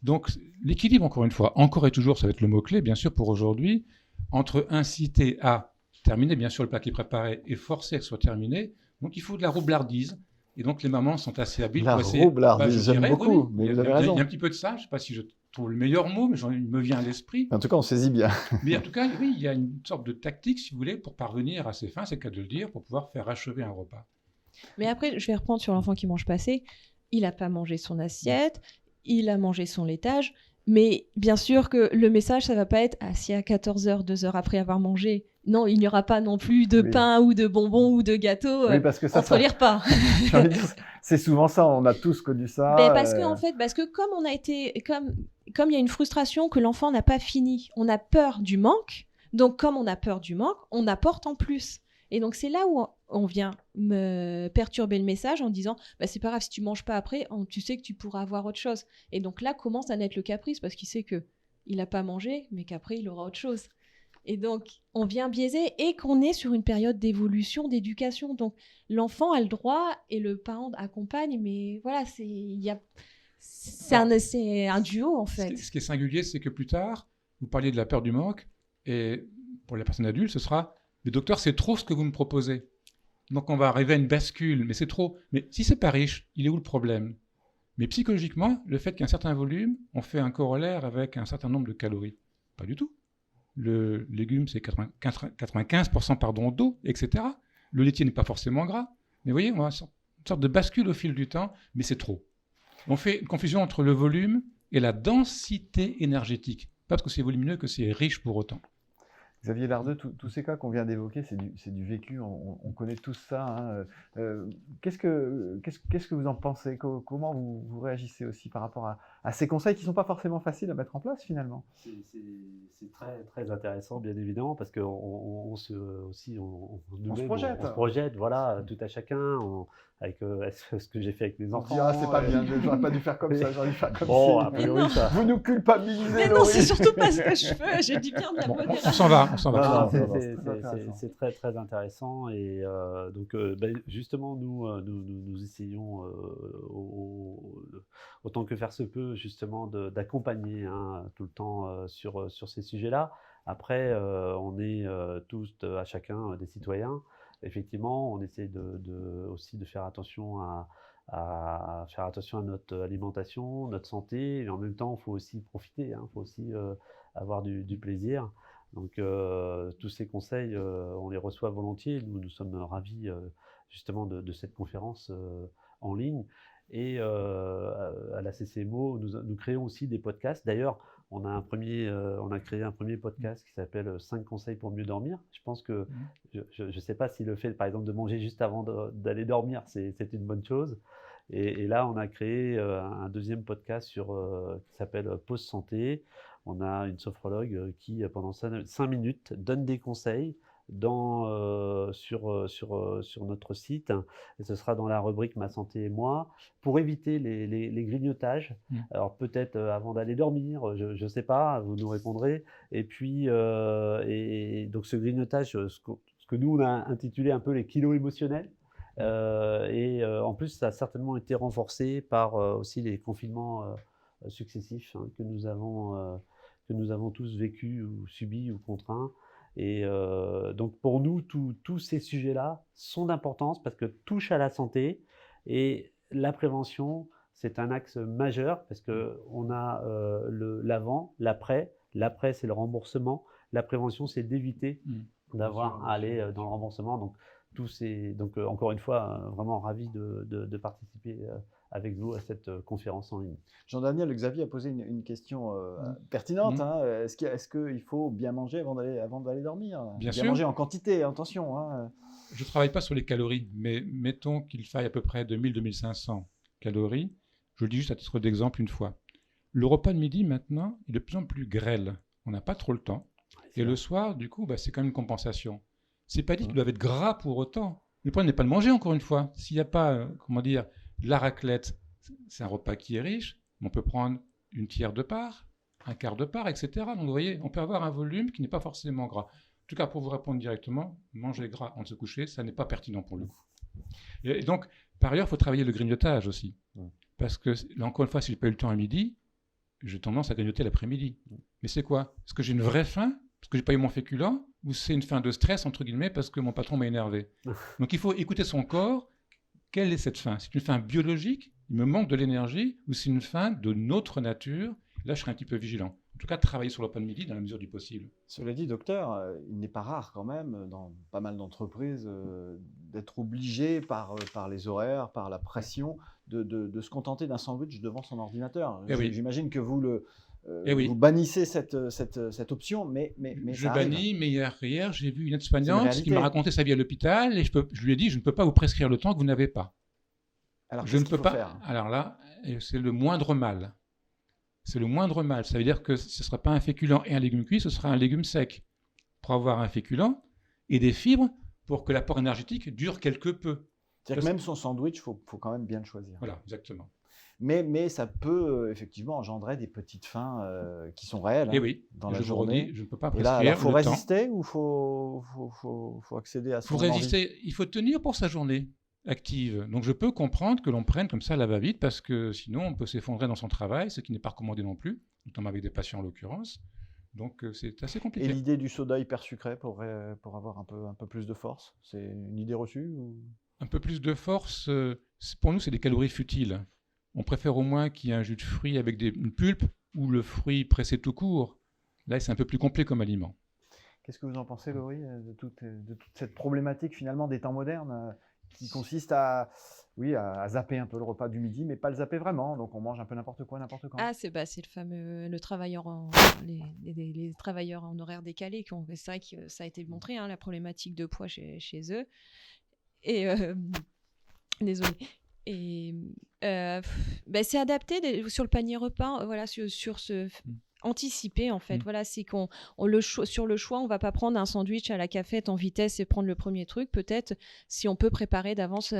Donc l'équilibre, encore une fois, encore et toujours, ça va être le mot-clé, bien sûr, pour aujourd'hui, entre inciter à terminer, bien sûr, le plat qui est préparé et forcer que ce soit terminé. Donc il faut de la roublardise. Et donc les mamans sont assez habiles La pour essayer... roublardise, j'aime dirais, beaucoup, oui, mais il y a- vous avez il y a- raison. Il y a un petit peu de ça, je ne sais pas si je trouve le meilleur mot, mais il me vient à l'esprit. En tout cas, on saisit bien. Mais en tout cas, oui, il y a une sorte de tactique, si vous voulez, pour parvenir à ses fins, c'est le cas de le dire, pour pouvoir faire achever un repas. Mais après, je vais reprendre sur l'enfant qui mange pas assez. Il n'a pas mangé son assiette, il a mangé son laitage. Mais bien sûr que le message, ça va pas être si à 14h, 2 heures après avoir mangé, non, il n'y aura pas non plus de pain ou de bonbons ou de gâteaux Oui, parce que entre les repas. J'ai envie de dire, c'est souvent ça, on a tous connu ça. Parce que comme on a été, comme il y a une frustration que l'enfant n'a pas fini, on a peur du manque. Donc comme on a peur du manque, on apporte en plus. Et donc c'est là où on vient me perturber le message en disant c'est pas grave si tu manges pas après, tu sais que tu pourras avoir autre chose. Et donc là commence à naître le caprice parce qu'il sait que il n'a pas mangé, mais qu'après il aura autre chose. Et donc on vient biaiser et qu'on est sur une période d'évolution, d'éducation. Donc l'enfant a le droit et le parent accompagne, mais voilà, c'est un duo en fait. Ce qui est singulier, c'est que plus tard, vous parliez de la peur du manque, et pour la personne adulte, ce sera « Mais docteur, c'est trop ce que vous me proposez. » Donc on va arriver à une bascule, mais c'est trop. Mais si c'est pas riche, il est où le problème? Mais psychologiquement, le fait qu'il y ait un certain volume, on fait un corollaire avec un certain nombre de calories. Pas du tout. Le légume, c'est 95% d'eau, etc. Le laitier n'est pas forcément gras. Mais vous voyez, on a une sorte de bascule au fil du temps, mais c'est trop. On fait une confusion entre le volume et la densité énergétique. Pas parce que c'est volumineux que c'est riche pour autant. Xavier Lardeux, tous ces cas qu'on vient d'évoquer, c'est du vécu, on connaît tous ça. Qu'est-ce que vous en pensez? Comment vous réagissez aussi par rapport à ces conseils qui ne sont pas forcément faciles à mettre en place finalement? C'est très, très intéressant, bien évidemment, parce qu'on se projette, voilà, tout à chacun, avec ce que j'ai fait avec mes On se enfants. dit, c'est pas bien, j'aurais pas dû faire comme ça, j'aurais dû faire comme Bon, ça. a priori, ça... Vous nous culpabilisez. Mais non, c'est surtout pas ce que je veux, j'ai du bien de la modération. On s'en va. C'est très, très intéressant. Et donc, justement, nous essayons, autant que faire se peut, justement, d'accompagner tout le temps sur ces sujets-là. Après, on est tous, à chacun, des citoyens. Effectivement, on essaie aussi de faire attention à faire attention à notre alimentation, notre santé, et en même temps, il faut aussi profiter, il faut aussi avoir du plaisir. Donc, tous ces conseils, on les reçoit volontiers. Nous sommes ravis, justement, de cette conférence en ligne. Et à la CCMO, nous créons aussi des podcasts. D'ailleurs, on a créé un premier podcast qui s'appelle 5 conseils pour mieux dormir. Je pense que, je ne sais pas si le fait, par exemple, de manger juste avant d'aller dormir, c'est une bonne chose. Et là, on a créé un deuxième podcast qui s'appelle Pause Santé. On a une sophrologue qui, pendant 5 minutes, donne des conseils sur notre site, et ce sera dans la rubrique Ma santé et moi, pour éviter les grignotages. Alors peut-être avant d'aller dormir, je ne sais pas, vous nous répondrez. Et puis, et donc ce grignotage, ce que nous on a intitulé un peu les kilos émotionnels. En plus, ça a certainement été renforcé par aussi les confinements successifs que nous avons que nous avons tous vécu ou subi ou contraint. Et donc pour nous, tous ces sujets-là sont d'importance parce que touchent à la santé et la prévention, c'est un axe majeur parce qu'on a l'avant, l'après. L'après, c'est le remboursement. La prévention, c'est d'éviter d'avoir à aller dans le remboursement. Donc, encore une fois, vraiment ravi de participer avec vous à cette conférence en ligne. Jean-Daniel, Xavier a posé une question pertinente. Hein. Est-ce qu'il faut bien manger avant d'aller dormir? Bien sûr. Bien manger en quantité, attention. Hein. Je ne travaille pas sur les calories, mais mettons qu'il faille à peu près 2000-2500 calories. Je le dis juste à titre d'exemple une fois. Le repas de midi, maintenant, est de plus en plus grêle. On n'a pas trop le temps. Et le soir, du coup, c'est quand même une compensation. C'est pas dit qu'ils doivent être gras pour autant. Le point n'est pas de manger, encore une fois. S'il n'y a pas, de la raclette, c'est un repas qui est riche. On peut prendre une tiers de part, un quart de part, etc. Donc, vous voyez, on peut avoir un volume qui n'est pas forcément gras. En tout cas, pour vous répondre directement, manger gras avant de se coucher, ça n'est pas pertinent pour le coup. Et donc, par ailleurs, il faut travailler le grignotage aussi. Parce que, là, encore une fois, si je n'ai pas eu le temps à midi, j'ai tendance à grignoter l'après-midi. Mais c'est quoi? Est-ce que j'ai une vraie faim parce que je n'ai pas eu mon féculent, ou c'est une faim de stress, entre guillemets, parce que mon patron m'a énervé? Donc il faut écouter son corps. Quelle est cette faim? C'est une faim biologique, il me manque de l'énergie, ou c'est une faim de notre nature? Là, je serai un petit peu vigilant. En tout cas, travailler sur le repas de midi dans la mesure du possible. Cela dit, docteur, il n'est pas rare quand même, dans pas mal d'entreprises, d'être obligé par les horaires, par la pression, de se contenter d'un sandwich devant son ordinateur. J'imagine que vous vous bannissez cette option, mais je bannis, mais hier j'ai vu une aide-soignante qui m'a raconté sa vie à l'hôpital et je lui ai dit, je ne peux pas vous prescrire le temps que vous n'avez pas. Alors, je ne peux pas faire. Alors là, c'est le moindre mal. C'est le moindre mal. Ça veut dire que ce ne sera pas un féculent et un légume cuit, ce sera un légume sec. Pour avoir un féculent et des fibres pour que l'apport énergétique dure quelque peu. C'est-à-dire que même son sandwich, il faut quand même bien le choisir. Voilà, exactement. Mais ça peut effectivement engendrer des petites faims qui sont réelles dans la journée. Je ne peux pas prescrire. Et là, il faut résister ou il faut accéder à son envie? Il faut résister. Il faut tenir pour sa journée active. Donc je peux comprendre que l'on prenne comme ça la va-vite parce que sinon on peut s'effondrer dans son travail, ce qui n'est pas recommandé non plus, notamment avec des patients en l'occurrence. Donc c'est assez compliqué. Et l'idée du soda hyper sucré pour avoir un peu plus de force, c'est une idée reçue ou... Un peu plus de force, pour nous c'est des calories futiles. On préfère au moins qu'il y ait un jus de fruits avec une pulpe ou le fruit pressé tout court. Là c'est un peu plus complet comme aliment. Qu'est-ce que vous en pensez, Laurie, de toute cette problématique finalement des temps modernes qui consiste à zapper un peu le repas du midi, mais pas le zapper vraiment. Donc on mange un peu n'importe quoi, n'importe quand. Ah, c'est le fameux les travailleurs en horaire décalé. C'est vrai que ça a été montré, la problématique de poids chez eux. Et désolé. Et c'est adapté sur le panier repas, sur ce... anticiper en fait, c'est sur le choix, on va pas prendre un sandwich à la cafette en vitesse et prendre le premier truc. Peut-être si on peut préparer d'avance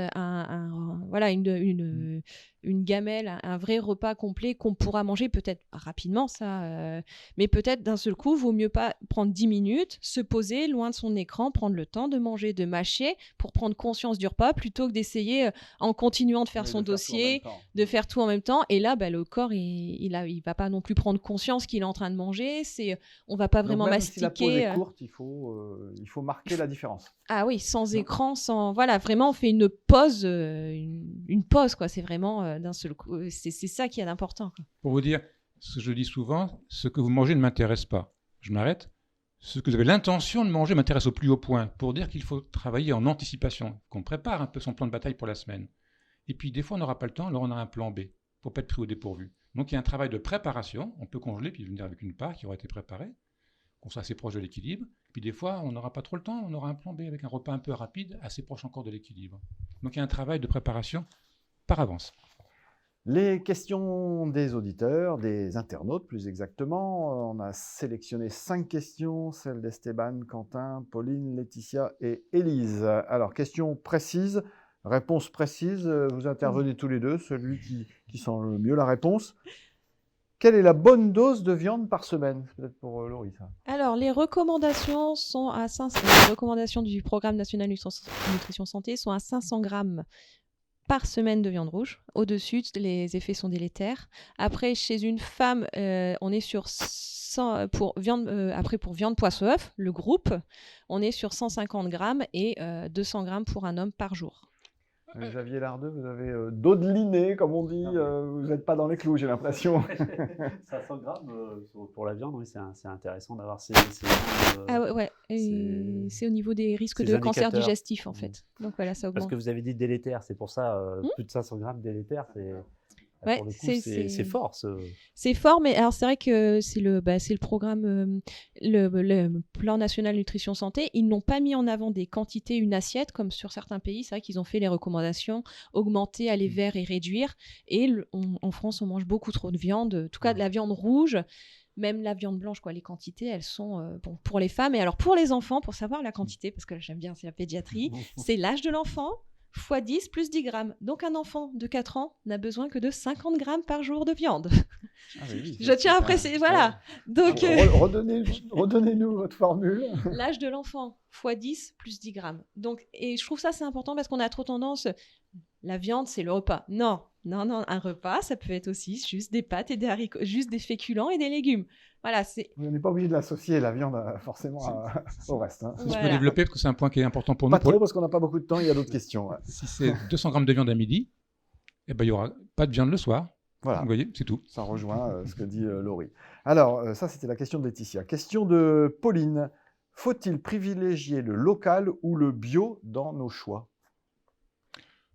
une gamelle, un vrai repas complet qu'on pourra manger peut-être rapidement, mais peut-être d'un seul coup, vaut mieux pas prendre 10 minutes, se poser loin de son écran, prendre le temps de manger, de mâcher pour prendre conscience du repas plutôt que d'essayer en continuant de faire son dossier, de faire tout en même temps. Et là, le corps, il va pas non plus prendre conscience qu'il est en train de manger. On va pas vraiment mastiquer. Si la pause est courte, il faut marquer la différence. Ah oui, sans écran, vraiment, on fait une pause, une pause, quoi. C'est vraiment d'un seul coup. C'est ça qui est important, quoi. Pour vous dire, ce que je dis souvent, ce que vous mangez ne m'intéresse pas. Je m'arrête. Ce que vous avez l'intention de manger m'intéresse au plus haut point. Pour dire qu'il faut travailler en anticipation, qu'on prépare un peu son plan de bataille pour la semaine. Et puis, des fois, on n'aura pas le temps, alors on a un plan B pour ne pas être pris au dépourvu. Donc, il y a un travail de préparation. On peut congeler puis venir avec une part qui aura été préparée, qu'on soit assez proche de l'équilibre. Puis, des fois, on n'aura pas trop le temps, on aura un plan B avec un repas un peu rapide, assez proche encore de l'équilibre. Donc, il y a un travail de préparation par avance. Les questions des auditeurs, des internautes plus exactement. On a sélectionné 5 questions, celles d'Esteban, Quentin, Pauline, Laetitia et Élise. Alors, question précise, réponse précise, vous intervenez tous les deux, celui qui sent le mieux la réponse. Quelle est la bonne dose de viande par semaine? Peut-être pour Laurie, ça. Alors, les recommandations sont à 500. Les recommandations du Programme national nutrition santé sont à 500 grammes par semaine de viande rouge. Au-dessus, les effets sont délétères. Après, chez une femme, on est sur 100, pour viande poisson-œuf, le groupe, on est sur 150 grammes et 200 grammes pour un homme par jour. Xavier Lardeux, vous avez dodeliné, comme on dit. Vous n'êtes pas dans les clous, j'ai l'impression. 500 grammes pour la viande, oui, c'est intéressant d'avoir ces Ah ouais, et c'est au niveau des risques de cancer digestif, en fait. Donc voilà, ça augmente. Parce que vous avez dit délétère, c'est pour ça, plus de 500 grammes délétère, Ouais, pour le coup, c'est fort. C'est fort, mais alors c'est vrai que c'est le programme, le plan national nutrition santé. Ils n'ont pas mis en avant des quantités, une assiette, comme sur certains pays. C'est vrai qu'ils ont fait les recommandations, augmenter, aller vers et réduire. Et en France, on mange beaucoup trop de viande, en tout cas de la viande rouge. Même la viande blanche, quoi, les quantités, elles sont bon, pour les femmes. Et alors pour les enfants, pour savoir la quantité, parce que j'aime bien, c'est la pédiatrie, c'est l'âge de l'enfant fois 10 plus 10 grammes. Donc un enfant de 4 ans n'a besoin que de 50 grammes par jour de viande. Ah oui, Je tiens à préciser, voilà. Donc, redonnez-nous votre formule. L'âge de l'enfant fois 10 plus 10 grammes. Donc, et je trouve ça c'est important parce qu'on a trop tendance, la viande c'est le repas. Non, un repas ça peut être aussi juste des pâtes et des haricots, juste des féculents et des légumes. Voilà, on n'est pas obligé de l'associer, la viande, forcément au reste. Hein. Si je peux développer, parce que c'est un point qui est important pour nous. Pas trop, parce qu'on n'a pas beaucoup de temps, il y a d'autres questions. Ouais. Si c'est 200 grammes de viande à midi, eh ben, il n'y aura pas de viande le soir. Voilà. Vous voyez, c'est tout. Ça rejoint ce que dit Laurie. Alors, ça, c'était la question de Laetitia. Question de Pauline. Faut-il privilégier le local ou le bio dans nos choix ?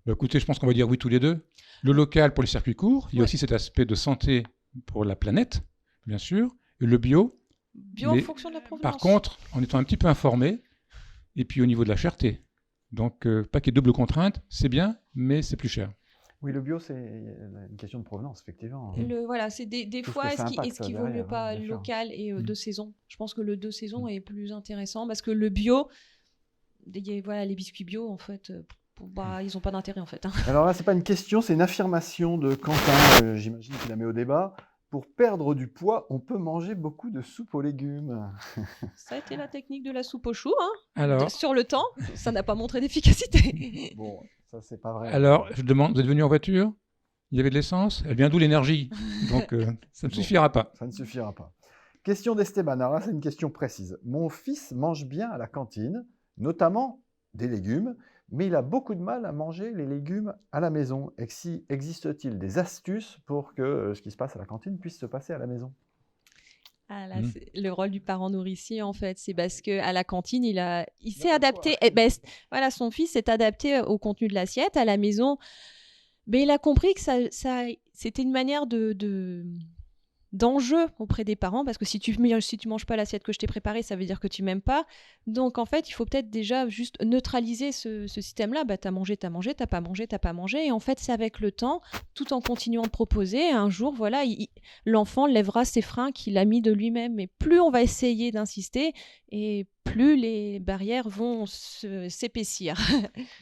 Bah, écoutez, je pense qu'on va dire oui tous les deux. Le local pour les circuits courts, il y a aussi cet aspect de santé pour la planète, bien sûr. Et le bio en fonction de la provenance. Par contre, en étant un petit peu informé, et puis au niveau de la cherté. Donc, pas qu'il y ait double contrainte, c'est bien, mais c'est plus cher. Oui, le bio, c'est une question de provenance, effectivement. Voilà, c'est des fois, est-ce qu'il vaut mieux pas local et de saison ? Je pense que le de saison est plus intéressant parce que le bio, voilà, les biscuits bio, en fait, ils n'ont pas d'intérêt, en fait. Hein. Alors là, c'est pas une question, c'est une affirmation de Quentin, j'imagine qu'il la met au débat. Pour perdre du poids, on peut manger beaucoup de soupe aux légumes. Ça a été la technique de la soupe aux choux. Hein. Alors, sur le temps, ça n'a pas montré d'efficacité. Bon, ça, c'est pas vrai. Alors, je demande, vous êtes venu en voiture ? Il y avait de l'essence ? Elle vient d'où l'énergie ? Donc, ça ne suffira pas. Ça ne suffira pas. Question d'Esteban. Alors là, c'est une question précise. Mon fils mange bien à la cantine, notamment des légumes, mais il a beaucoup de mal à manger les légumes à la maison. Existe-t-il des astuces pour que ce qui se passe à la cantine puisse se passer à la maison ? Ah là, le rôle du parent nourricier, en fait, c'est parce qu'à la cantine, il s'est adapté. Voilà, son fils s'est adapté au contenu de l'assiette. À la maison, mais il a compris que c'était une manière d'enjeu auprès des parents, parce que si tu manges pas l'assiette que je t'ai préparée, ça veut dire que tu m'aimes pas. Donc en fait, il faut peut-être déjà juste neutraliser ce système-là. T'as mangé, t'as pas mangé. Et en fait, c'est avec le temps, tout en continuant de proposer, un jour, voilà, l'enfant lèvera ses freins qu'il a mis de lui-même. Et plus on va essayer d'insister, et plus les barrières vont s'épaissir.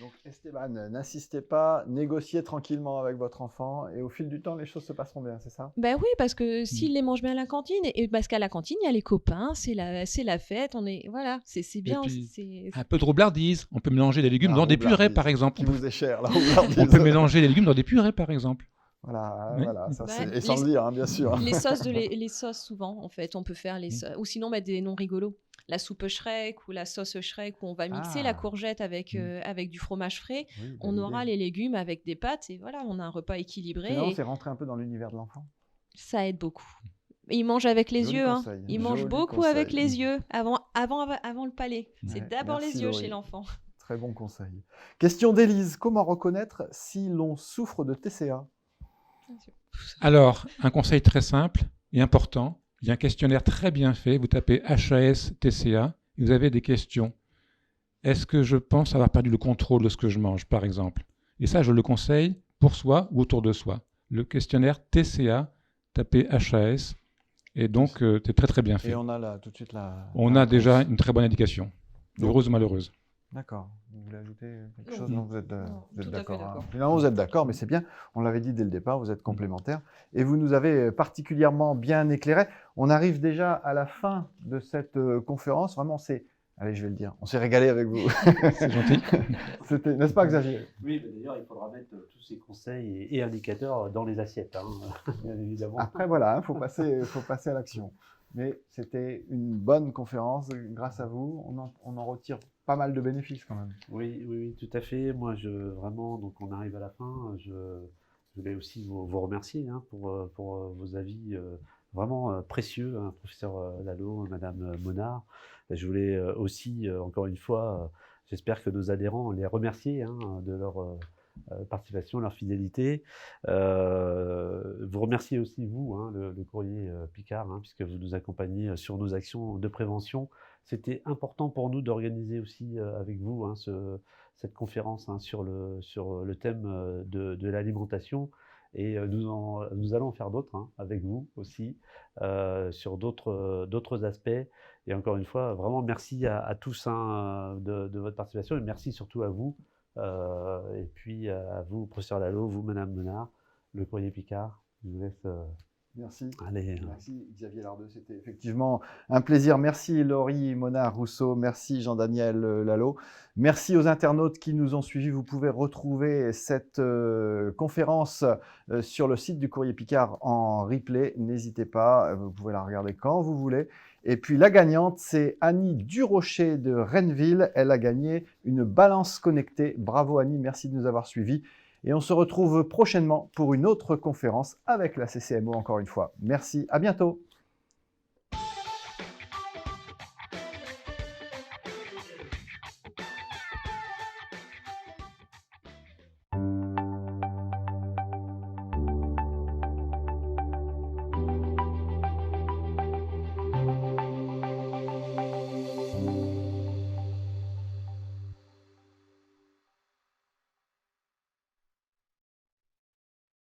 Donc Esteban, n'insistez pas, négociez tranquillement avec votre enfant et au fil du temps, les choses se passeront bien, c'est ça ? Ben oui, parce que s'il les mange bien à la cantine, et parce qu'à la cantine, il y a les copains, c'est la fête, voilà, c'est bien. Un peu de roublardise, on peut mélanger des légumes dans des purées, par exemple. Qui vous est cher, la roublardise. On peut mélanger des légumes dans des purées, par exemple. Voilà, oui. Voilà, ça et sans le dire, hein, bien sûr. Les sauces, souvent, en fait, on peut faire ou sinon mettre des noms rigolos. La soupe Shrek ou la sauce Shrek où on va mixer la courgette avec du fromage frais. Oui, on aura les légumes avec des pâtes et voilà, on a un repas équillébré. Non, c'est rentrer un peu dans l'univers de l'enfant. Ça aide beaucoup. Il mange avec les yeux. Hein. Il mange beaucoup avec les yeux avant le palais. C'est d'abord les yeux Laurie. Chez l'enfant. Très bon conseil. Question d'Élise. Comment reconnaître si l'on souffre de TCA ? Alors, un conseil très simple et important. Il y a un questionnaire très bien fait. Vous tapez HAS TCA et vous avez des questions. Est-ce que je pense avoir perdu le contrôle de ce que je mange, par exemple ? Et ça, je le conseille pour soi ou autour de soi. Le questionnaire TCA, tapez HAS. Et donc, c'est très très bien fait. Et on a tout de suite on a déjà une très bonne indication, heureuse ou malheureuse. D'accord. Vous voulez ajouter quelque chose ? Non, vous êtes d'accord. Finalement, vous êtes d'accord, mais c'est bien. On l'avait dit dès le départ, vous êtes complémentaires. Et vous nous avez particulièrement bien éclairé. On arrive déjà à la fin de cette conférence. Vraiment, c'est Allez, je vais le dire. On s'est régalé avec vous. C'est gentil. C'était, n'est-ce pas, Xavier? Oui, mais d'ailleurs, il faudra mettre tous ces conseils et indicateurs dans les assiettes, hein, bien évidemment. Après, voilà, il faut passer à l'action. Mais c'était une bonne conférence. Grâce à vous, on en retire pas mal de bénéfices quand même. Oui, oui, oui, tout à fait. Moi, vraiment, donc on arrive à la fin. Je voulais aussi vous remercier hein, pour vos avis vraiment précieux, hein, professeur Lalo, Madame Monard. Je voulais aussi, encore une fois, j'espère que nos adhérents, les remercier hein, de leur participation, leur fidélité. Vous remerciez aussi, vous, hein, le courrier Picard, hein, puisque vous nous accompagnez sur nos actions de prévention. C'était important pour nous d'organiser aussi avec vous hein, cette conférence hein, sur le thème de l'alimentation. Et nous allons en faire d'autres hein, avec vous aussi sur d'autres aspects. Et encore une fois, vraiment merci à tous hein, de votre participation et merci surtout à vous. Et puis à vous, professeur Lalo, vous, Madame Menard, le courrier Picard. Je vous laisse. Merci. Allez. Merci Xavier Lardeux, c'était effectivement un plaisir. Merci Laurie Monard-Rousseau, merci Jean-Daniel Lalo. Merci aux internautes qui nous ont suivis. Vous pouvez retrouver cette conférence sur le site du Courrier Picard en replay. N'hésitez pas, vous pouvez la regarder quand vous voulez. Et puis la gagnante, c'est Annie Durocher de Renneville. Elle a gagné une balance connectée. Bravo Annie, merci de nous avoir suivis. Et on se retrouve prochainement pour une autre conférence avec la CCMO encore une fois. Merci, à bientôt.